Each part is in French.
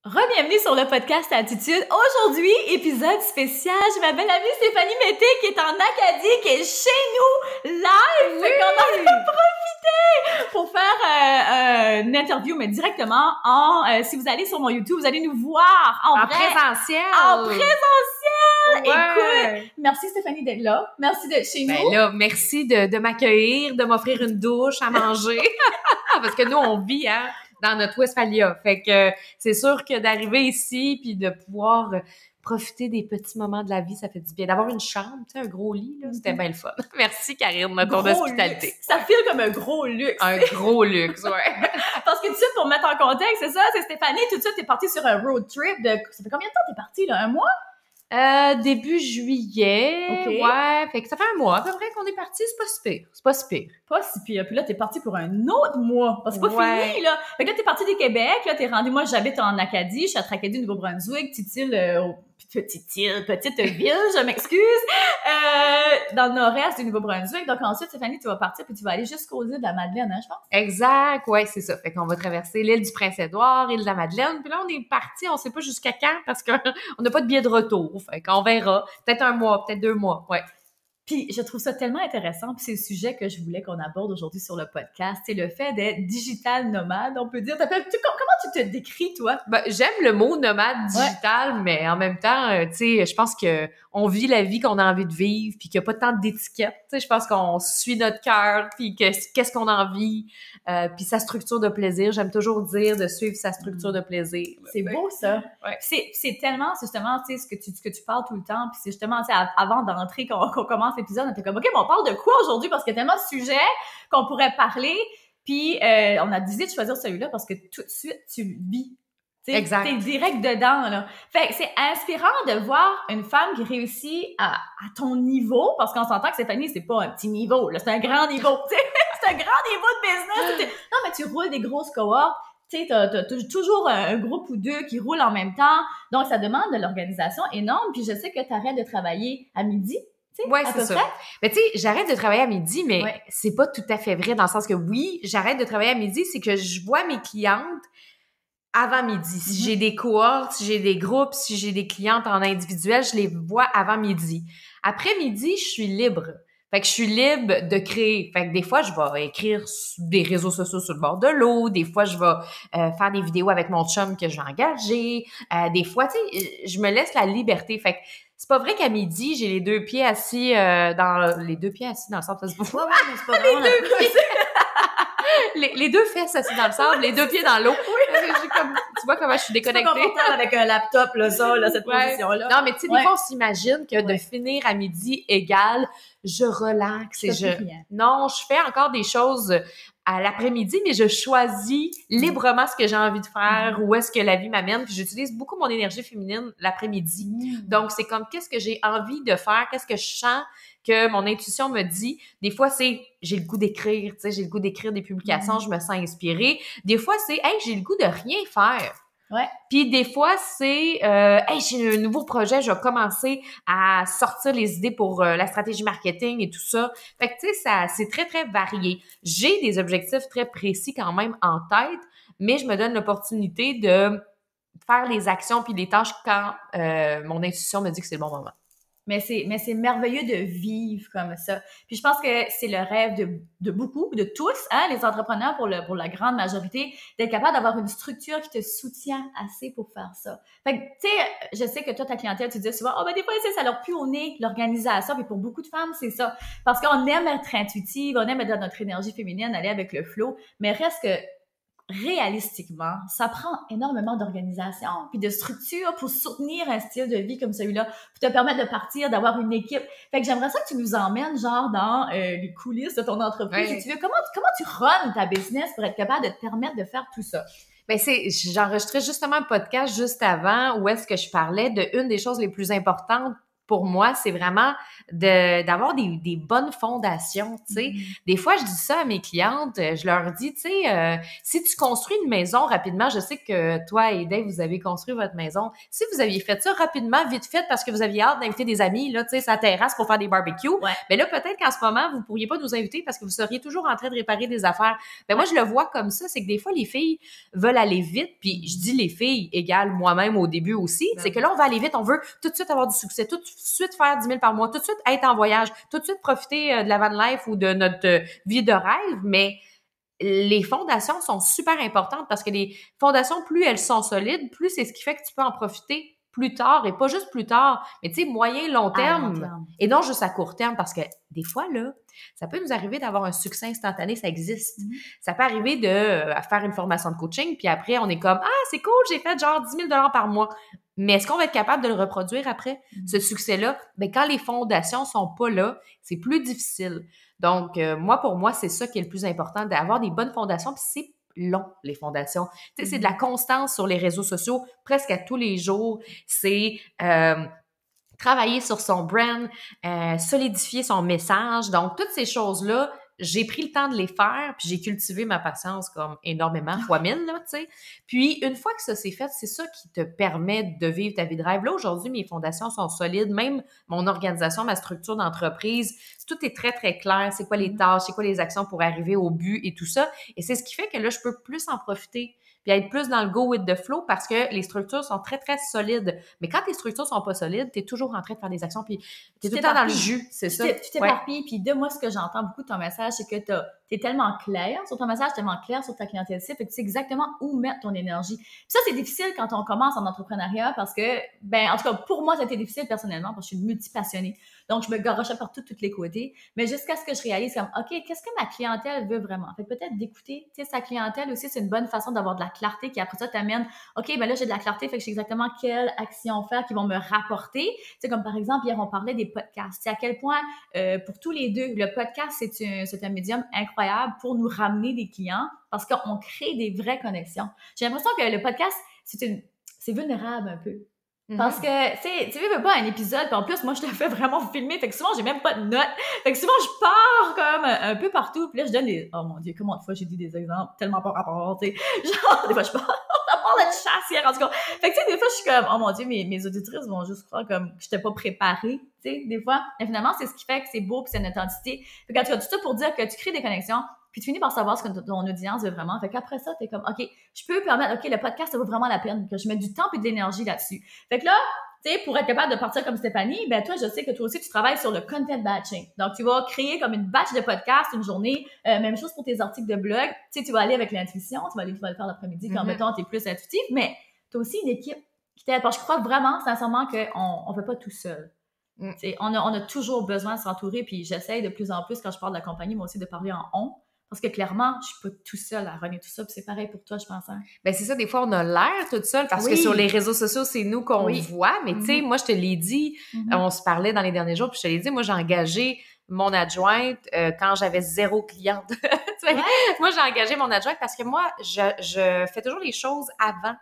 Re-bienvenue sur le podcast Attitude. Aujourd'hui, épisode spécial. J'ai ma belle amie Stéphanie Mété qui est en Acadie, qui est chez nous, live. Fait qu'on en a profité pour faire une interview, mais directement si vous allez sur mon YouTube, vous allez nous voir en vrai. Présentiel. En présentiel. Ouais. Écoute, merci Stéphanie d'être là. Merci d'être chez nous. Ben là, merci de m'accueillir, de m'offrir une douche à manger. Parce que nous, on vit, dans notre Westphalia. Fait que c'est sûr que d'arriver ici puis de pouvoir profiter des petits moments de la vie, ça fait du bien. D'avoir une chambre, tu sais, un gros lit, là, c'était bien le fun. Merci, Karine, de ton hospitalité. Luxe. Ça file comme un gros luxe. Un gros luxe, ouais. Parce que tout de suite, pour mettre en contexte, c'est ça, c'est Stéphanie, tout de suite, t'es partie sur un road trip de... Ça fait combien de temps t'es partie, là? Un mois? Début juillet. Okay. Ouais, fait que ça fait un mois à peu près qu'on est parti, c'est pas si pire. C'est pas si pire. Pas si pire. Puis là, t'es partie pour un autre mois. Parce que c'est pas fini, là. Fait que là, t'es partie du Québec, là, t'es rendue, moi, j'habite en Acadie, je suis à Tracadie, Nouveau-Brunswick, petite ville, je m'excuse, dans le nord-est du Nouveau-Brunswick. Donc ensuite, Stéphanie, tu vas partir puis tu vas aller jusqu'aux îles de la Madeleine, je pense. Exact, ouais, c'est ça. Fait qu'on va traverser l'île du Prince-Édouard, l'île de la Madeleine. Puis là, on est parti, on sait pas jusqu'à quand parce qu'on n'a pas de billet de retour. Fait qu'on verra. Peut-être un mois, peut-être 2 mois, ouais. Puis je trouve ça tellement intéressant, puis c'est le sujet que je voulais qu'on aborde aujourd'hui sur le podcast, c'est le fait d'être digital nomade, on peut dire. Comment tu te décris, toi? Ben, j'aime le mot nomade digital, mais en même temps, tu sais, je pense que on vit la vie qu'on a envie de vivre, puis qu'il n'y a pas tant d'étiquettes. Tu sais, je pense qu'on suit notre cœur, puis qu'est-ce qu'on a envie, puis sa structure de plaisir. J'aime toujours dire de suivre sa structure de plaisir. C'est beau, ça. Ouais. C'est tellement, justement, tu sais, ce que tu parles tout le temps, puis c'est justement, tu sais, avant d'entrer, qu'on commence l'épisode, on était comme, OK, mais on parle de quoi aujourd'hui? Parce qu'il y a tellement de sujets qu'on pourrait parler, puis on a décidé de choisir celui-là parce que tout de suite, tu le vis. T'sais, exact. T'es direct dedans, là. Fait que c'est inspirant de voir une femme qui réussit à ton niveau, parce qu'on s'entend que Stéphanie, c'est pas un petit niveau, là, c'est un grand niveau. C'est un grand niveau de business. Non, mais tu roules des grosses cohortes, tu sais, t'as toujours un groupe ou deux qui roulent en même temps, donc ça demande de l'organisation énorme, puis je sais que t'arrêtes de travailler à midi. Oui, c'est ça. Mais tu sais, j'arrête de travailler à midi, mais c'est pas tout à fait vrai dans le sens que oui, j'arrête de travailler à midi, c'est que je vois mes clientes avant midi. Si j'ai des cohortes, si j'ai des groupes, si j'ai des clientes en individuel, je les vois avant midi. Après midi, je suis libre. Fait que je suis libre de créer. Fait que des fois, je vais écrire sur des réseaux sociaux sur le bord de l'eau. Des fois, je vais faire des vidéos avec mon chum que je vais engager. Des fois, tu sais, je me laisse la liberté. Fait que c'est pas vrai qu'à midi, j'ai les deux pieds assis dans le centre Facebook. Ouais, mais c'est pas vrai. Les deux fesses assis dans le sable, les deux pieds dans l'eau. Tu vois comment je suis déconnectée. C'est pas confortable avec un laptop, là, cette position-là. Non, mais tu sais, des fois, on s'imagine que de finir à midi égale, je relaxe Non, je fais encore des choses à l'après-midi, mais je choisis librement ce que j'ai envie de faire, où est-ce que la vie m'amène, puis j'utilise beaucoup mon énergie féminine l'après-midi. Donc, c'est comme qu'est-ce que j'ai envie de faire, qu'est-ce que je sens que mon intuition me dit. Des fois, c'est j'ai le goût d'écrire, tu sais, j'ai le goût d'écrire des publications, je me sens inspirée. Des fois, c'est hey, j'ai le goût de rien faire. Ouais. Puis des fois, c'est hey, j'ai un nouveau projet, je vais commencer à sortir les idées pour la stratégie marketing et tout ça. Fait que tu sais, ça c'est très très varié. J'ai des objectifs très précis quand même en tête, mais je me donne l'opportunité de faire les actions puis les tâches quand mon intuition me dit que c'est le bon moment. Mais c'est merveilleux de vivre comme ça. Puis je pense que c'est le rêve de beaucoup, de tous, les entrepreneurs pour la grande majorité, d'être capable d'avoir une structure qui te soutient assez pour faire ça. Fait que, tu sais, je sais que toi, ta clientèle, tu dis souvent, des fois, ça leur pue au nez, l'organisation. Puis pour beaucoup de femmes, c'est ça. Parce qu'on aime être intuitive, on aime être dans notre énergie féminine, aller avec le flow, mais reste que réalistiquement, ça prend énormément d'organisation puis de structure pour soutenir un style de vie comme celui-là, pour te permettre de partir, d'avoir une équipe. Fait que j'aimerais ça que tu nous emmènes genre dans les coulisses de ton entreprise. Si tu veux, comment tu runs ta business pour être capable de te permettre de faire tout ça? Ben j'enregistrais justement un podcast juste avant où est-ce que je parlais de une des choses les plus importantes pour moi, c'est vraiment d'avoir des bonnes fondations, tu sais. Des fois, je dis ça à mes clientes, je leur dis, tu sais, si tu construis une maison rapidement, je sais que toi et Dave, vous avez construit votre maison. Si vous aviez fait ça rapidement, vite fait, parce que vous aviez hâte d'inviter des amis, là, tu sais, sa terrasse pour faire des barbecues, mais là, peut-être qu'en ce moment, vous pourriez pas nous inviter parce que vous seriez toujours en train de réparer des affaires. Ben moi, je le vois comme ça, c'est que des fois, les filles veulent aller vite, puis je dis les filles égale moi-même au début aussi, c'est que là, on va aller vite, on veut tout de suite avoir du succès, tout de suite faire 10 000 par mois, tout de suite être en voyage, tout de suite profiter de la van life ou de notre vie de rêve, mais les fondations sont super importantes parce que les fondations, plus elles sont solides, plus c'est ce qui fait que tu peux en profiter plus tard, et pas juste plus tard, mais tu sais, moyen, long terme, et non juste à court terme, parce que des fois, là, ça peut nous arriver d'avoir un succès instantané, ça existe. Ça peut arriver de faire une formation de coaching, puis après, on est comme « Ah, c'est cool, j'ai fait genre 10 000 $ par mois. » Mais est-ce qu'on va être capable de le reproduire après, ce succès-là? Ben, quand les fondations sont pas là, c'est plus difficile. Donc, pour moi, c'est ça qui est le plus important, d'avoir des bonnes fondations, puis c'est long, les fondations. Tu sais, c'est de la constance sur les réseaux sociaux, presque à tous les jours. C'est travailler sur son brand, solidifier son message. Donc, toutes ces choses-là, j'ai pris le temps de les faire, puis j'ai cultivé ma patience comme énormément, fois 1000, là, tu sais. Puis, une fois que ça s'est fait, c'est ça qui te permet de vivre ta vie de rêve. Là, aujourd'hui, mes fondations sont solides, même mon organisation, ma structure d'entreprise, tout est très, très clair. C'est quoi les tâches, c'est quoi les actions pour arriver au but et tout ça. Et c'est ce qui fait que là, je peux plus en profiter, puis être plus dans le go with the flow parce que les structures sont très, très solides. Mais quand tes structures sont pas solides, t'es toujours en train de faire des actions, puis t'es tout le temps dans le jus, c'est ça. Tu t'éparpilles, puis de moi, ce que j'entends beaucoup de ton message, c'est que t'es tellement clair sur ton message, tellement clair sur ta clientèle cible, que tu sais exactement où mettre ton énergie. Puis ça, c'est difficile quand on commence en entrepreneuriat parce que, en tout cas, pour moi, ça a été difficile personnellement parce que je suis multipassionnée. Donc, je me garochais partout de tous les côtés. Mais jusqu'à ce que je réalise comme, OK, qu'est-ce que ma clientèle veut vraiment? Fait que peut-être d'écouter, tu sais, sa clientèle aussi, c'est une bonne façon d'avoir de la clarté qui après ça t'amène, OK, là, j'ai de la clarté, fait que je sais exactement quelle action faire qui vont me rapporter. Tu sais, comme par exemple, hier, on parlait des podcasts. C'est à quel point, pour tous les deux, le podcast, c'est un médium incroyable pour nous ramener des clients parce qu'on crée des vraies connexions. J'ai l'impression que le podcast, c'est vulnérable un peu. Parce que, tu veux pas un épisode, puis en plus, moi, je le fais vraiment filmer, fait que souvent, j'ai même pas de notes. Fait que souvent, je pars comme un peu partout, puis là, je donne oh mon Dieu, comment de fois j'ai dit des exemples tellement pas rapport, tu sais. Genre, des fois, je pars, on parle de chasse hier, en tout cas. Fait que, tu sais, des fois, je suis comme, oh mon Dieu, mes auditrices vont juste croire comme que j'étais pas préparée, tu sais, des fois. Mais finalement, c'est ce qui fait que c'est beau, puis c'est une authenticité. Fait que, tu as tout ça pour dire que tu crées des connexions, puis tu finis par savoir ce que ton audience veut vraiment. Fait qu'après ça, t'es comme, OK, je peux permettre, OK, le podcast, ça vaut vraiment la peine que je mette du temps et de l'énergie là-dessus. Fait que là, tu sais, pour être capable de partir comme Stéphanie, toi, je sais que toi aussi, tu travailles sur le content batching. Donc, tu vas créer comme une batch de podcasts une journée. Même chose pour tes articles de blog. Tu sais, tu vas aller avec l'intuition. Tu vas le faire l'après-midi quand, mettons, t'es plus intuitif. Mais t'as aussi une équipe qui t'aide. Parce que je crois vraiment, sincèrement, qu'on fait pas tout seul. On a toujours besoin de s'entourer. Puis j'essaye de plus en plus, quand je parle de la compagnie, moi aussi, de parler en « on ». Parce que clairement, je suis pas tout seul à runner tout ça. Puis c'est pareil pour toi, je pense. Hein? Ben c'est ça, des fois, on a l'air toute seule parce que sur les réseaux sociaux, c'est nous qu'on voit. Mais tu sais, moi, je te l'ai dit, on se parlait dans les derniers jours, puis je te l'ai dit, moi, j'ai engagé mon adjointe quand j'avais 0 cliente. Moi, j'ai engagé mon adjointe parce que moi, je fais toujours les choses avant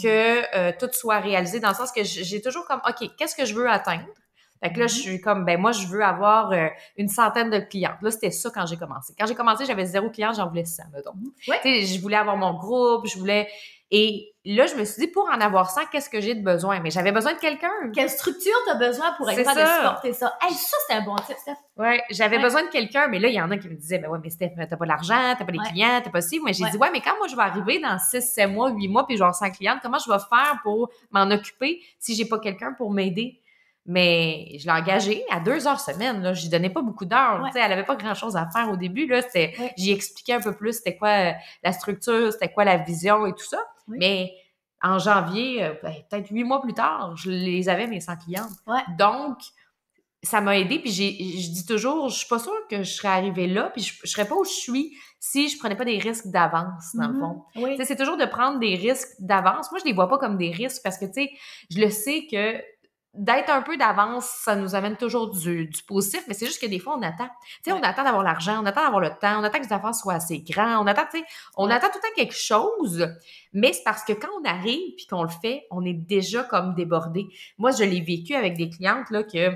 que tout soit réalisé, dans le sens que j'ai toujours comme, OK, qu'est-ce que je veux atteindre? Fait que là, je suis comme, moi, je veux avoir une centaine de clientes. Là, c'était ça quand j'ai commencé. Quand j'ai commencé, j'avais 0 cliente, j'en voulais 100, mettons. Tu sais, je voulais avoir mon groupe, Et là, je me suis dit, pour en avoir 100, qu'est-ce que j'ai de besoin? Mais j'avais besoin de quelqu'un. Quelle structure t'as besoin pour être capable de supporter ça? Hey, ça, c'est un bon tip, Steph. Ouais, j'avais besoin de quelqu'un, mais là, il y en a qui me disaient, mais Steph, t'as pas l'argent, t'as pas les clients, t'as pas ci. Moi, j'ai dit, mais quand moi, je vais arriver dans 6, 7 mois, 8 mois, puis je vais avoir 100 clientes, comment je vais faire pour m'en occuper si j'ai pas quelqu'un pour m'aider? Mais je l'ai engagée à 2 heures semaine. Là, j'y donnais pas beaucoup d'heures. Tu sais, elle avait pas grand-chose à faire au début. Là, j'y expliquais un peu plus c'était quoi la structure, c'était quoi la vision et tout ça. Mais en janvier, peut-être 8 mois plus tard, je les avais mes 100 clientes. Donc, ça m'a aidée. Puis je dis toujours, je suis pas sûre que je serais arrivée là, puis je serais pas où je suis si je prenais pas des risques d'avance, dans le fond. Tu sais, c'est toujours de prendre des risques d'avance. Moi, je les vois pas comme des risques parce que, tu sais, je le sais que d'être un peu d'avance, ça nous amène toujours du positif, mais c'est juste que des fois, on attend. Tu sais, on attend d'avoir l'argent, on attend d'avoir le temps, on attend que les affaires soient assez grands, on attend, tu sais, on attend tout le temps quelque chose, mais c'est parce que quand on arrive puis qu'on le fait, on est déjà comme débordé. Moi, je l'ai vécu avec des clientes, là, que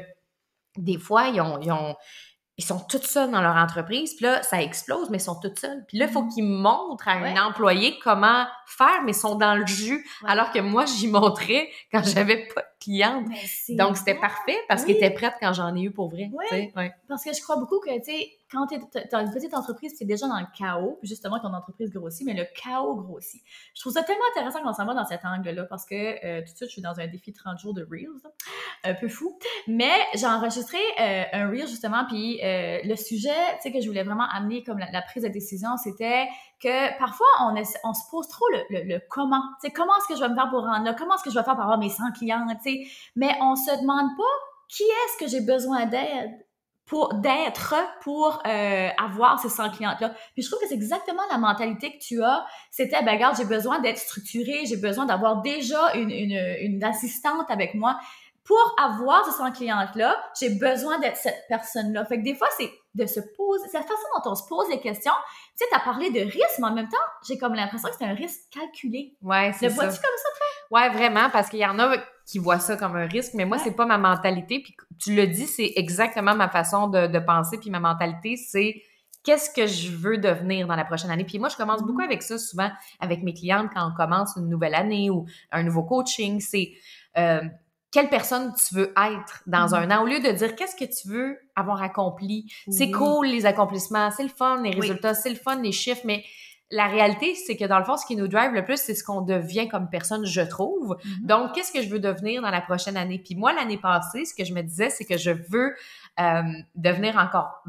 des fois, ils sont toutes seules dans leur entreprise, puis là, ça explose, mais ils sont toutes seules. Puis là, il faut qu'ils montrent à un employé comment faire, mais ils sont dans le jus, alors que moi, j'y montrais quand j'avais pas de cliente. Donc, c'était parfait parce qu'elle était prête quand j'en ai eu pour vrai. Oui, parce que je crois beaucoup que, tu sais, quand t'as une petite entreprise, c'est déjà dans le chaos, puis justement, ton entreprise grossit, mais le chaos grossit. Je trouve ça tellement intéressant qu'on s'en va dans cet angle-là, parce que tout de suite, je suis dans un défi 30 jours de Reels, là, un peu fou, mais j'ai enregistré un Reel, justement, puis le sujet, tu sais, que je voulais vraiment amener comme la prise de décision, c'était que parfois, on se pose trop le comment. Tu sais, comment est-ce que je vais me faire pour rendre là? Comment est-ce que je vais faire pour avoir mes 100 clients, tu sais? Mais on se demande pas qui est-ce que j'ai besoin d'être pour avoir ces 100 clientes-là. Puis je trouve que c'est exactement la mentalité que tu as. C'était, ben regarde, j'ai besoin d'être structurée, j'ai besoin d'avoir déjà une assistante avec moi. Pour avoir ces 100 clientes-là, j'ai besoin d'être cette personne-là. Fait que des fois, c'est de se poser, c'est la façon dont on se pose les questions. Tu sais, t'as parlé de risque, mais en même temps, j'ai comme l'impression que c'est un risque calculé. Ouais, c'est ça. Le vois-tu comme ça, toi? Ouais, vraiment, parce qu'il y en a qui voient ça comme un risque, mais moi, c'est pas ma mentalité. Puis tu le dis, c'est exactement ma façon de penser. Puis ma mentalité, c'est qu'est-ce que je veux devenir dans la prochaine année. Puis moi, je commence beaucoup avec ça, souvent, avec mes clientes quand on commence une nouvelle année ou un nouveau coaching. C'est quelle personne tu veux être dans un an, au lieu de dire qu'est-ce que tu veux avoir accompli. C'est cool, les accomplissements, c'est le fun, les résultats, c'est le fun, les chiffres, mais la réalité, c'est que dans le fond, ce qui nous drive le plus, c'est ce qu'on devient comme personne, je trouve. Donc, qu'est-ce que je veux devenir dans la prochaine année? Puis moi, l'année passée, ce que je me disais, c'est que je veux devenir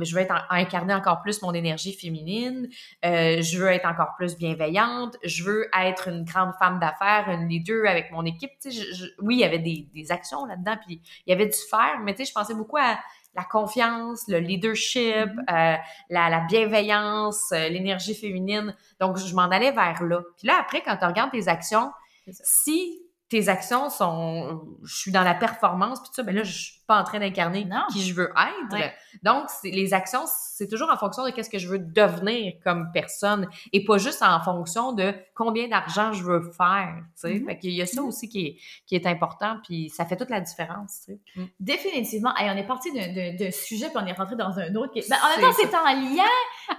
je veux incarner encore plus mon énergie féminine, je veux être encore plus bienveillante, je veux être une grande femme d'affaires, une leader avec mon équipe. Tu sais, oui, il y avait des actions là-dedans, puis il y avait du faire, mais tu sais, je pensais beaucoup à la confiance, le leadership, la bienveillance, l'énergie féminine. Donc, je m'en allais vers là. Puis là, après, quand tu regardes tes actions, si tes actions sont... Je suis dans la performance, puis ça, ben là, je suis pas en train d'incarner qui je veux être. Ouais. Donc, les actions, c'est toujours en fonction de qu'est-ce que je veux devenir comme personne et pas juste en fonction de combien d'argent je veux faire, tu sais. Fait qu'il y a ça aussi qui est important, puis ça fait toute la différence, tu sais. Définitivement. Hey, on est parti d'un sujet, puis on est rentré dans un autre. Ben, en même temps, c'est en lien,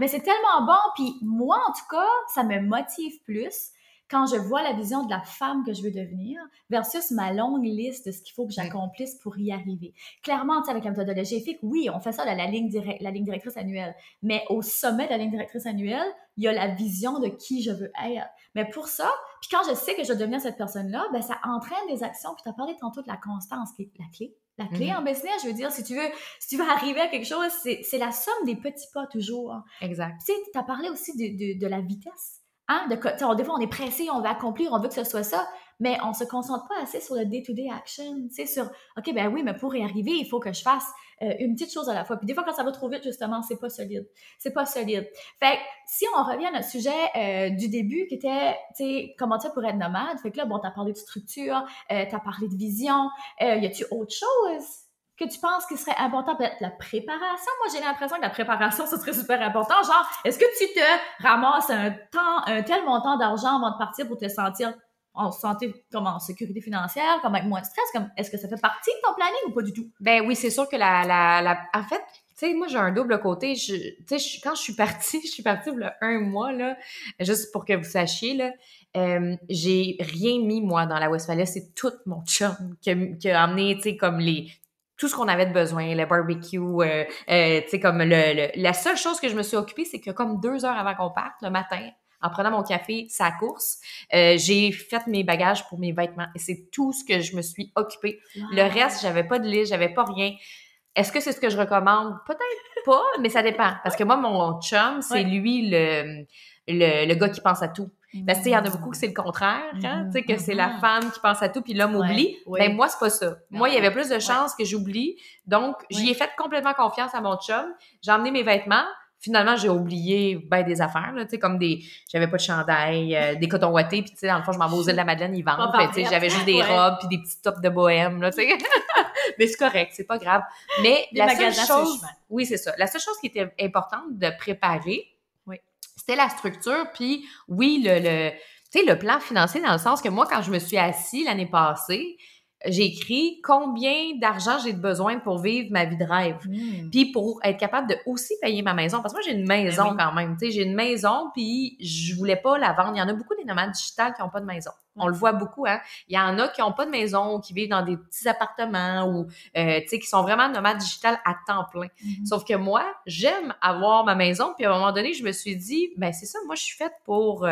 mais c'est tellement bon. Puis moi, en tout cas, ça me motive plus quand je vois la vision de la femme que je veux devenir versus ma longue liste de ce qu'il faut que j'accomplisse pour y arriver. Clairement, tu sais, avec la méthodologie EFIC, oui, on fait ça de la ligne directrice annuelle. Mais au sommet de la ligne directrice annuelle, il y a la vision de qui je veux être. Mais pour ça, puis quand je sais que je vais devenir cette personne-là, ben ça entraîne des actions. Puis tu as parlé tantôt de la constance, qui est la clé. La clé en business, je veux dire, si tu veux arriver à quelque chose, c'est la somme des petits pas toujours. Exact. Tu sais, tu as parlé aussi de la vitesse. Hein? Des fois, on est pressé, on veut accomplir, on veut que ce soit ça, mais on se concentre pas assez sur le day-to-day action, tu sais, sur « OK, ben oui, mais pour y arriver, il faut que je fasse une petite chose à la fois. » Puis des fois, quand ça va trop vite, justement, c'est pas solide. C'est pas solide. Fait que si on revient à notre sujet du début, qui était, tu sais, comment tu fais pour être nomade? Fait que là, bon, t'as parlé de structure, t'as parlé de vision. Y a-tu autre chose que tu penses qu'il serait important? Peut-être la préparation. Moi, j'ai l'impression que la préparation, ce serait super important. Genre, est-ce que tu te ramasses un tel montant d'argent avant de partir pour te sentir en santé, comme en sécurité financière, comme avec moins de stress? Est-ce que ça fait partie de ton planning ou pas du tout? Ben oui, c'est sûr que en fait, tu sais, moi, j'ai un double côté. Quand je suis partie il y a 1 mois, là, juste pour que vous sachiez, là, j'ai rien mis, moi, dans la Westphalia. C'est tout mon chum qui a amené, tu sais, comme tout ce qu'on avait de besoin, le barbecue, tu sais, comme la seule chose que je me suis occupée, c'est que comme 2 heures avant qu'on parte, le matin, en prenant mon café, sa course, j'ai fait mes bagages pour mes vêtements. Et c'est tout ce que je me suis occupée. Wow. Le reste, j'avais pas de liste, j'avais pas rien. Est-ce que c'est ce que je recommande? Peut-être pas, mais ça dépend. Parce que moi, mon chum, c'est lui le gars qui pense à tout. Parce que, il y en a beaucoup que c'est le contraire, hein, tu sais, que c'est la femme qui pense à tout puis l'homme oublie. Ben, moi, c'est pas ça. Moi, il y avait plus de chances que j'oublie. Donc, j'y ai fait complètement confiance à mon chum. J'ai emmené mes vêtements. Finalement, j'ai oublié des affaires, là, tu sais, comme j'avais pas de chandail, des cotons ouatés, puis tu sais, dans le fond, je m'en vais aux îles de la Madeleine, ils vendent. Tu sais, j'avais juste des robes puis des petits tops de bohème, là, tu sais. Mais c'est correct, c'est pas grave. Mais Des la seule magasins chose... Oui, c'est ça. La seule chose qui était importante de préparer, c'était la structure, puis oui, tu sais, le plan financier dans le sens que moi, quand je me suis assise l'année passée, j'ai écrit combien d'argent j'ai besoin pour vivre ma vie de rêve. Puis pour être capable de aussi payer ma maison. Parce que moi, j'ai une maison quand même. Tu sais, j'ai une maison, puis je voulais pas la vendre. Il y en a beaucoup des nomades digitales qui n'ont pas de maison. On le voit beaucoup, hein. Il y en a qui n'ont pas de maison, qui vivent dans des petits appartements ou, tu sais, qui sont vraiment nomades digitales à temps plein. Sauf que moi, j'aime avoir ma maison. Puis à un moment donné, je me suis dit, ben c'est ça, moi, je suis faite pour...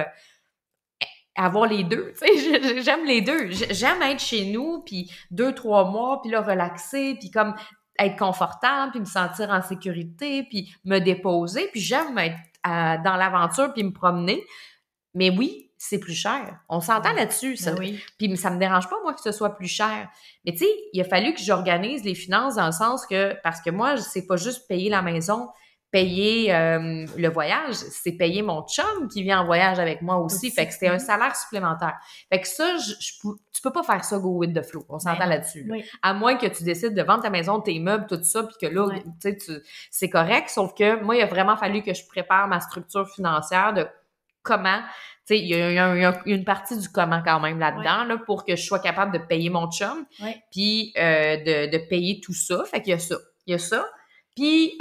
avoir les deux, tu sais, j'aime les deux. J'aime être chez nous, puis 2-3 mois, puis là, relaxer, puis comme être confortable, puis me sentir en sécurité, puis me déposer, puis j'aime être dans l'aventure, puis me promener. Mais oui, c'est plus cher. On s'entend là-dessus, ça. Puis ça me dérange pas, moi, que ce soit plus cher. Mais tu sais, il a fallu que j'organise les finances dans le sens que, parce que moi, c'est pas juste payer la maison, payer le voyage, c'est payer mon chum qui vient en voyage avec moi aussi. Fait que c'était un salaire supplémentaire. Fait que ça, tu peux pas faire ça go with the flow. On s'entend là-dessus. Là. À moins que tu décides de vendre ta maison, tes meubles, tout ça, puis que là, tu sais, c'est correct. Sauf que moi, il a vraiment fallu que je prépare ma structure financière de comment... Tu sais, il y a une partie du comment quand même là-dedans, là, pour que je sois capable de payer mon chum, puis de payer tout ça. Fait qu'il y a ça. Il y a ça. Puis...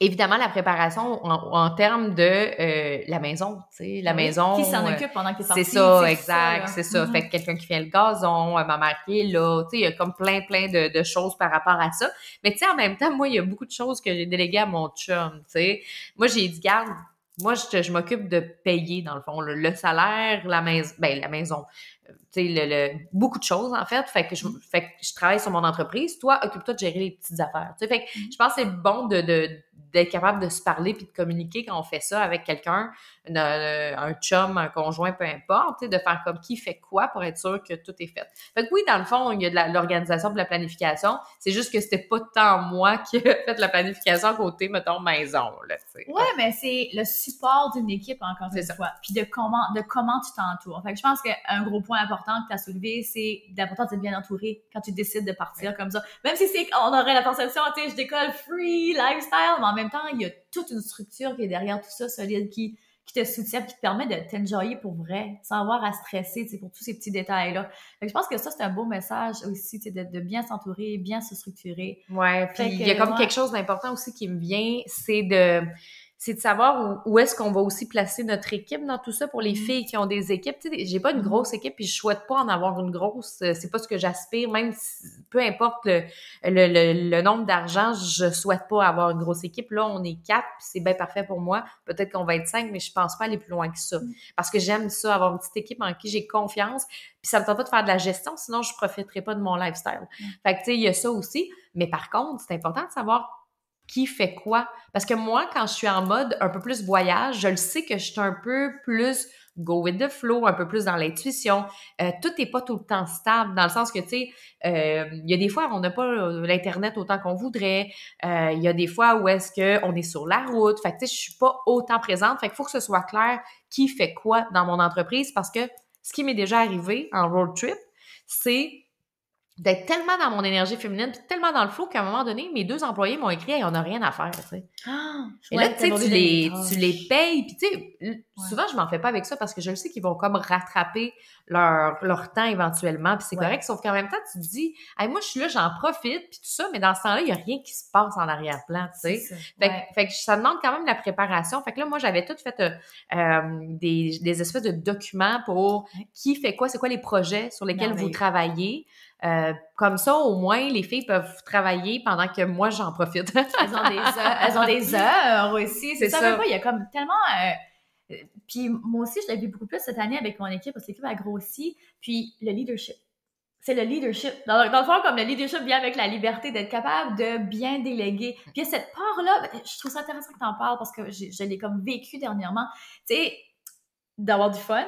évidemment, la préparation en termes de la maison, tu sais, la maison... Qui s'en occupe pendant que t'es partie. C'est ça, exact, c'est ça. Fait que quelqu'un qui fait le gazon, ma mère qui est là, tu sais, il y a comme plein de choses par rapport à ça. Mais tu sais, en même temps, moi, il y a beaucoup de choses que j'ai déléguées à mon chum, tu sais. Moi, j'ai dit, garde, moi, je m'occupe de payer, dans le fond, le salaire, la maison, tu sais, beaucoup de choses, en fait. Fait que je travaille sur mon entreprise. Toi, occupe-toi de gérer les petites affaires. Tu sais, fait que je pense que c'est bon d'être capable de se parler puis de communiquer quand on fait ça avec quelqu'un, un chum, un conjoint, peu importe, tu sais, de faire comme qui fait quoi pour être sûr que tout est fait. Fait que oui, dans le fond, il y a de l'organisation de la planification. C'est juste que c'était pas tant moi qui ai fait la planification côté, mettons, maison, là, tu sais. Ouais, mais c'est le support d'une équipe, encore une fois. Puis de comment tu t'entoures. Fait que je pense qu'un gros point important que tu as soulevé, c'est l'importance d'être bien entouré quand tu décides de partir comme ça. Même si on aurait la perception, tu sais, je décolle free, lifestyle, mais en même temps, il y a toute une structure qui est derrière tout ça, solide, qui te soutient, qui te permet de t'enjoyer pour vrai, sans avoir à stresser, tu sais, pour tous ces petits détails-là. Fait que je pense que ça, c'est un beau message aussi, tu sais, de bien s'entourer, bien se structurer. Ouais, puis il y a comme quelque chose d'important aussi qui me vient, c'est de savoir où est-ce qu'on va aussi placer notre équipe dans tout ça pour les filles qui ont des équipes. Tu sais, j'ai pas une grosse équipe puis je souhaite pas en avoir une grosse. C'est pas ce que j'aspire, même si, peu importe le nombre d'argent, je souhaite pas avoir une grosse équipe. Là, on est 4 puis c'est bien parfait pour moi. Peut-être qu'on va être 5, mais je pense pas aller plus loin que ça. Parce que j'aime ça, avoir une petite équipe en qui j'ai confiance. Puis ça me tente pas de faire de la gestion, sinon je profiterai pas de mon lifestyle. Fait que tu sais, il y a ça aussi. Mais par contre, c'est important de savoir qui fait quoi. Parce que moi, quand je suis en mode un peu plus voyage, je le sais que je suis un peu plus go with the flow, un peu plus dans l'intuition. Tout n'est pas tout le temps stable, dans le sens que, tu sais, il y a des fois, on n'a pas l'Internet autant qu'on voudrait. Il y a des fois où est-ce qu'on est sur la route. Fait que, tu sais, je suis pas autant présente. Fait qu'il faut que ce soit clair qui fait quoi dans mon entreprise, parce que ce qui m'est déjà arrivé en road trip, c'est d'être tellement dans mon énergie féminine, puis tellement dans le flow qu'à un moment donné, mes 2 employés m'ont écrit hey, « on n'a rien à faire », tu sais. Et là, tu sais, tu les payes, puis tu sais, souvent, je m'en fais pas avec ça parce que je le sais qu'ils vont comme rattraper leur temps éventuellement, puis c'est correct, sauf qu'en même temps, tu te dis « hey, moi, je suis là, j'en profite, puis tout ça, mais dans ce temps-là, il y a rien qui se passe en arrière-plan, tu sais. » Fait que ça demande quand même de la préparation. Fait que là, moi, j'avais tout fait des espèces de documents pour qui fait quoi, c'est quoi les projets sur lesquels vous travaillez. Comme ça, au moins, les filles peuvent travailler pendant que moi, j'en profite. Elles ont des heures aussi. C'est ça. Même pas, il y a comme tellement... Puis moi aussi, je l'ai vu beaucoup plus cette année avec mon équipe, parce que l'équipe a grossi. Puis le leadership. C'est le leadership. Dans le fond, comme le leadership vient avec la liberté d'être capable de bien déléguer. Puis il y a cette part-là, je trouve ça intéressant que tu en parles parce que je l'ai comme vécu dernièrement. Tu sais, d'avoir du fun.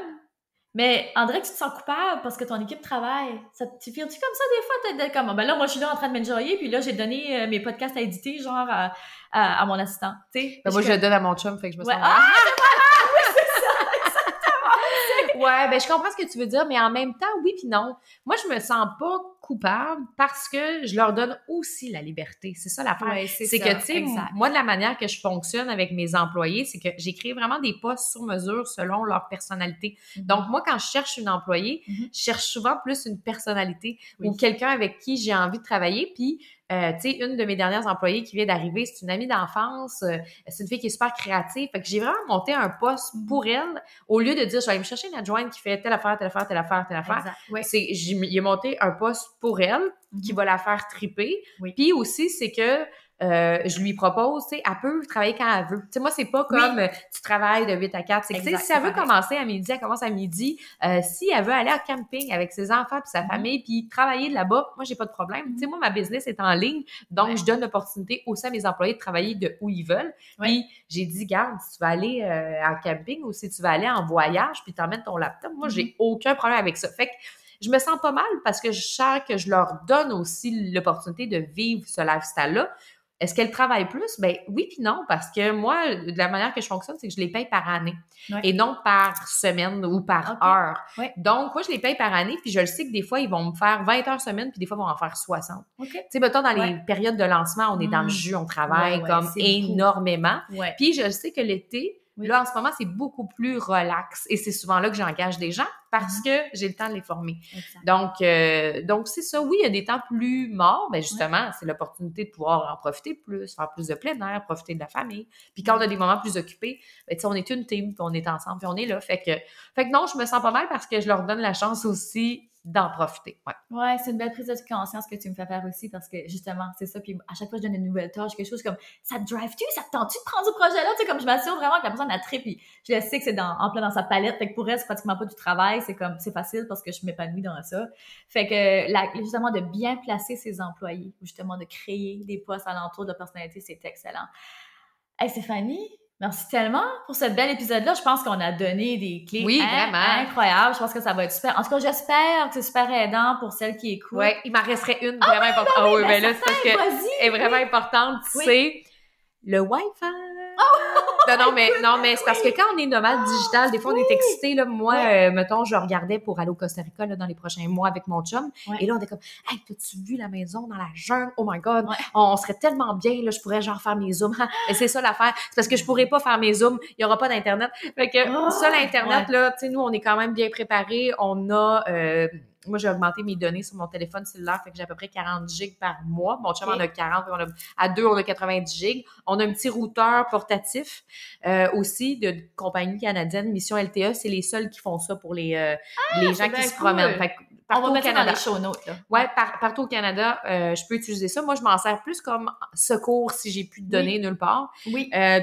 Mais André, tu te sens coupable parce que ton équipe travaille. Tu files-tu comme ça des fois? T'es comme, ben là, moi, je suis là en train de m'enjoyer, puis là, j'ai donné mes podcasts à éditer, genre, à mon assistant, tu sais. Ben moi, je le donne à mon chum, fait que je me sens... Exactement! Ouais, ben je comprends ce que tu veux dire, mais en même temps, oui puis non. Moi, je me sens pas coupable parce que je leur donne aussi la liberté. C'est ça l'affaire. Ouais, c'est que, tu sais, moi, de la manière que je fonctionne avec mes employés, c'est que j'ai créé vraiment des postes sur mesure selon leur personnalité. Donc, moi, quand je cherche une employée, je cherche souvent plus une personnalité ou quelqu'un avec qui j'ai envie de travailler. Puis, tu sais, une de mes dernières employées qui vient d'arriver, c'est une amie d'enfance, c'est une fille qui est super créative. Fait que j'ai vraiment monté un poste pour elle au lieu de dire, je vais aller me chercher une adjointe qui fait telle affaire, telle affaire, telle affaire, telle affaire. J'ai monté un poste pour elle qui va la faire triper. Puis aussi, c'est que je lui propose, tu sais, elle peut travailler quand elle veut. Tu sais, moi, c'est pas comme tu travailles de 8 à 4. C'est que, tu sais, si elle veut commencer à midi, elle commence à midi. Si elle veut aller en camping avec ses enfants puis sa famille puis travailler de là-bas, moi, j'ai pas de problème. Tu sais, moi, ma business est en ligne. Donc, je donne l'opportunité aussi à mes employés de travailler de où ils veulent. Puis, j'ai dit, garde, si tu vas aller en camping ou si tu vas aller en voyage puis t'emmènes ton laptop, moi, j'ai aucun problème avec ça. Fait que, je me sens pas mal parce que je sens que je leur donne aussi l'opportunité de vivre ce lifestyle-là. Est-ce qu'elles travaillent plus? Ben oui puis non, parce que moi, de la manière que je fonctionne, c'est que je les paye par année et non par semaine ou par heure. Donc, moi, je les paye par année, puis je le sais que des fois, ils vont me faire 20 heures semaine, puis des fois, ils vont en faire 60. Tu sais, mettons, dans les périodes de lancement, on est dans le jus, on travaille comme énormément. Puis, je sais que l'été, là, en ce moment, c'est beaucoup plus relax. Et c'est souvent là que j'engage des gens parce que j'ai le temps de les former. Donc, c'est ça. Oui, il y a des temps plus morts. Ben justement, c'est l'opportunité de pouvoir en profiter plus, faire plus de plein air, profiter de la famille. Puis quand on a des moments plus occupés, ben, tu sais, on est une team, puis on est ensemble, puis on est là. Fait que non, je me sens pas mal parce que je leur donne la chance aussi d'en profiter. Ouais, c'est une belle prise de conscience que tu me fais faire aussi parce que justement, c'est ça. Puis à chaque fois que je donne une nouvelle tâche, quelque chose comme ça te drive-tu, ça te tente-tu de prendre ce projet-là? Tu sais, comme je m'assure vraiment que la personne a trip, puis je sais que c'est en plein dans sa palette. Fait que pour elle, c'est pratiquement pas du travail. C'est facile parce que je m'épanouis dans ça. Fait que justement, de bien placer ses employés, ou justement de créer des postes alentour de personnalité, c'est excellent. Hey, Stéphanie! Merci tellement pour ce bel épisode-là. Je pense qu'on a donné des clés vraiment incroyables. Je pense que ça va être super. En tout cas, j'espère que c'est super aidant pour celles qui écoutent. Oui, il m'en resterait une vraiment importante. Ah oui, ben là, c'est parce que elle est vraiment importante. C'est le Wi-Fi. Non, mais c'est parce que quand on est nomade digital, des fois, on est excité. Là, moi, mettons, je regardais pour aller au Costa Rica là, dans les prochains mois avec mon chum. Et là, on était comme, hey, t'as-tu vu la maison dans la jungle? Oh my God! On serait tellement bien, là, je pourrais genre faire mes zooms. Et c'est ça l'affaire. C'est parce que je pourrais pas faire mes zooms. Il y aura pas d'Internet. Fait que ça, l'Internet, là, tu sais, nous, on est quand même bien préparés. On a... moi, j'ai augmenté mes données sur mon téléphone cellulaire, fait que j'ai à peu près 40 gigs par mois. Mon chum en a 40, à deux, on a 90 gigs. On a un petit routeur portatif aussi de compagnie canadienne, Mission LTE. C'est les seuls qui font ça pour les gens qui se promènent. Fait que, partout on va mettre au Canada. dans les show notes, là. Ouais, partout au Canada, je peux utiliser ça. Moi, je m'en sers plus comme secours si j'ai plus de données nulle part.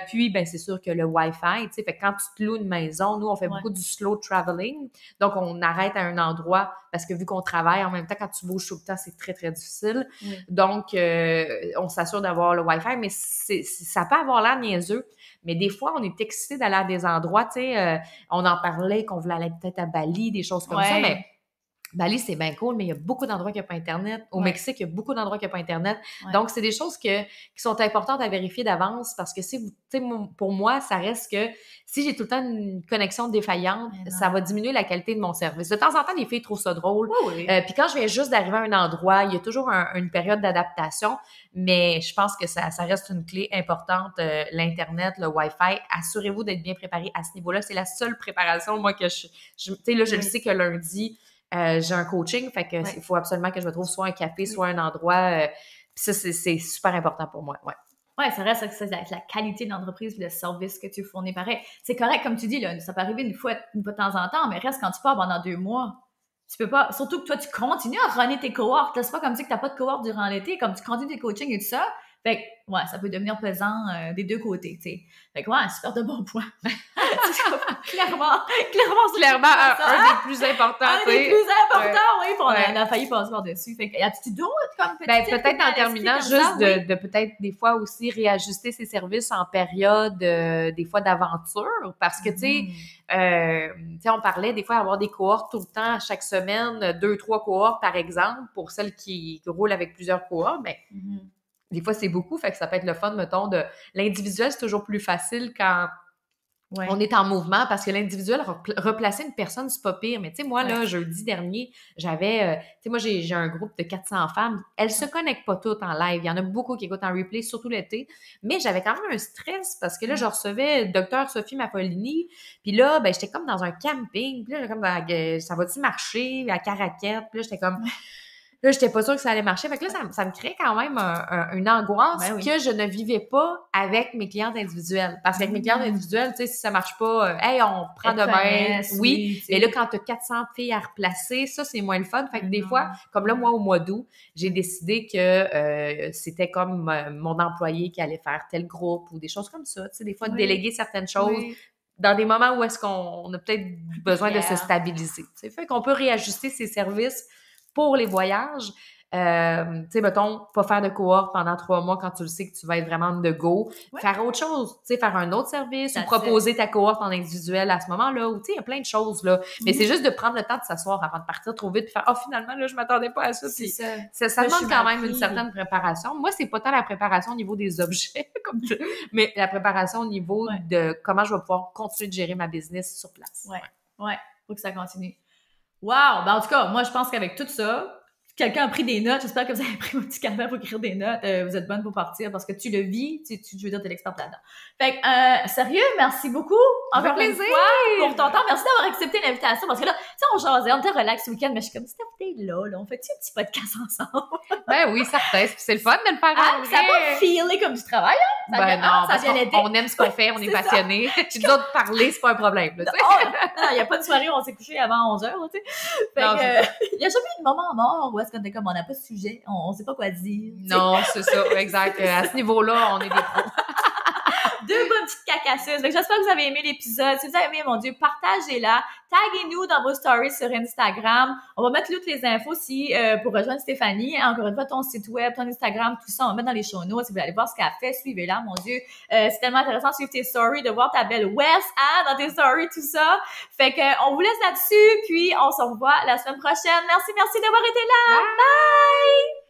Puis, ben c'est sûr que le Wi-Fi, tu sais, fait que quand tu te loues une maison, nous, on fait beaucoup du slow traveling. Donc, on arrête à un endroit parce que vu qu'on travaille en même temps, quand tu bouges tout le temps, c'est très, très difficile. Donc, on s'assure d'avoir le Wi-Fi, mais ça peut avoir l'air niaiseux. Mais des fois, on est excité d'aller à des endroits, tu sais, on en parlait qu'on voulait aller peut-être à Bali, des choses comme ça, mais Bali, c'est bien cool, mais il y a beaucoup d'endroits qui n'ont pas Internet. Au Mexique, il y a beaucoup d'endroits qui n'ont pas Internet. Donc, c'est des choses qui sont importantes à vérifier d'avance parce que pour moi, ça reste que si j'ai tout le temps une connexion défaillante, ça va diminuer la qualité de mon service. De temps en temps, les filles trouvent ça drôle. Puis quand je viens juste d'arriver à un endroit, il y a toujours une période d'adaptation, mais je pense que ça reste une clé importante, l'Internet, le Wi-Fi. Assurez-vous d'être bien préparé à ce niveau-là. C'est la seule préparation, moi, que tu sais, là, je le sais que lundi, j'ai un coaching, fait que il faut absolument que je me trouve soit un café, soit un endroit. Puis ça, c'est super important pour moi. Ouais, ça reste la qualité de l'entreprise et le service que tu fournis. Pareil, c'est correct, comme tu dis, là, ça peut arriver une fois de temps en temps, mais reste quand tu pars pendant 2 mois. Tu peux pas, surtout que toi, tu continues à runner tes cohortes. C'est pas comme si tu n'as pas de cohorte durant l'été, comme tu continues tes coachings et tout ça. Fait que, ça peut devenir pesant des deux côtés, tu sais. Fait que, super de bons points. clairement, un des plus importants. Un des plus importants, oui, on a failli passer par-dessus. Fait que, y a-tu d'autres comme peut-être en terminant, juste de peut-être des fois aussi réajuster ses services en période, des fois d'aventure, parce que, tu sais, on parlait des fois d'avoir des cohortes tout le temps, chaque semaine, 2-3 cohortes, par exemple, pour celles qui roulent avec plusieurs cohortes, mais des fois, c'est beaucoup, fait que ça peut être le fun, mettons, l'individuel, c'est toujours plus facile quand Ouais. On est en mouvement parce que l'individuel, replacer une personne, c'est pas pire. Mais tu sais, moi, là, jeudi dernier, j'avais... tu sais, moi, j'ai un groupe de 400 femmes. Elles se connectent pas toutes en live. Il y en a beaucoup qui écoutent en replay, surtout l'été. Mais j'avais quand même un stress parce que là, je recevais Dr. Sophie Maffolini. Puis là, ben j'étais comme dans un camping. Puis là, j'étais comme, ça va-tu marcher à Caraquette? Puis là, j'étais comme... Là, j'étais pas sûre que ça allait marcher. Fait que là, ça me crée quand même une angoisse que je ne vivais pas avec mes clientes individuelles. Parce qu'avec mes clientes individuelles, tu sais, si ça marche pas, hey, on prend demain. Oui. Mais là, quand t'as 400 filles à replacer, ça, c'est moins le fun. Fait que des fois, comme là, moi, au mois d'août, j'ai décidé que c'était comme mon employé qui allait faire tel groupe ou des choses comme ça. Tu sais, des fois, de déléguer certaines choses. Dans des moments où est-ce qu'on a peut-être besoin de se stabiliser. Tu sais, fait qu'on peut réajuster ses services pour les voyages. Tu sais, mettons, pas faire de cohorte pendant 3 mois quand tu le sais que tu vas être vraiment de go. Faire autre chose, tu sais, faire un autre service ou proposer ta cohorte en individuel à ce moment-là. Ou tu sais, il y a plein de choses, là. Mais c'est juste de prendre le temps de s'asseoir avant de partir trop vite et faire « finalement, là, je m'attendais pas à ça. » Ça demande quand même une certaine préparation. Moi, c'est pas tant la préparation au niveau des objets, comme ça, mais la préparation au niveau de comment je vais pouvoir continuer de gérer ma business sur place. Ouais, faut que ça continue. Wow! Ben, en tout cas, moi, je pense qu'avec tout ça, quelqu'un a pris des notes. J'espère que vous avez pris mon petit carnet pour écrire des notes. Vous êtes bonne pour partir parce que tu le vis. Je veux dire, t'es l'experte là-dedans. Fait que, sérieux, merci beaucoup. Encore une fois pour ton temps. Merci d'avoir accepté l'invitation parce que là, tu sais, on jasait, on était relax ce week-end, mais je suis comme, Steph, t'es là, on fait-tu un petit podcast ensemble? Ben oui, certain. C'est le fun de le faire en vrai. Ça va filer comme du travail, hein? Ben non, parce qu'on aime ce qu'on fait, on est passionnés. Puis nous autres, parler, c'est pas un problème, là, tu sais. Il n'y a pas de soirée où on s'est couché avant 11h, tu sais. Fait que, il n'y a jamais eu de moment mort où est-ce qu'on était comme, on n'a pas de sujet, on sait pas quoi dire. Non, c'est ça, exact. À ce niveau-là, on est des pros. 2 bonnes petites cacasseuses. Donc, j'espère que vous avez aimé l'épisode. Si vous avez aimé, mon Dieu, partagez-la. Taguez-nous dans vos stories sur Instagram. On va mettre toutes les infos pour rejoindre Stéphanie. Encore une fois, ton site web, ton Instagram, tout ça, on va mettre dans les show notes. Si vous voulez aller voir ce qu'elle fait, suivez-la, mon Dieu. C'est tellement intéressant de suivre tes stories, de voir ta belle Wes, dans tes stories, tout ça. Fait que, on vous laisse là-dessus, puis on se revoit la semaine prochaine. Merci d'avoir été là. Bye!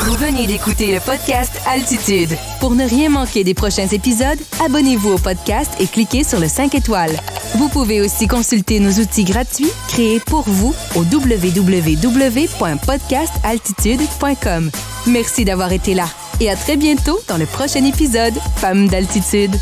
Vous venez d'écouter le podcast Altitude. Pour ne rien manquer des prochains épisodes, abonnez-vous au podcast et cliquez sur le 5 étoiles. Vous pouvez aussi consulter nos outils gratuits créés pour vous au www.podcastaltitude.com. Merci d'avoir été là et à très bientôt dans le prochain épisode Femmes d'Altitude.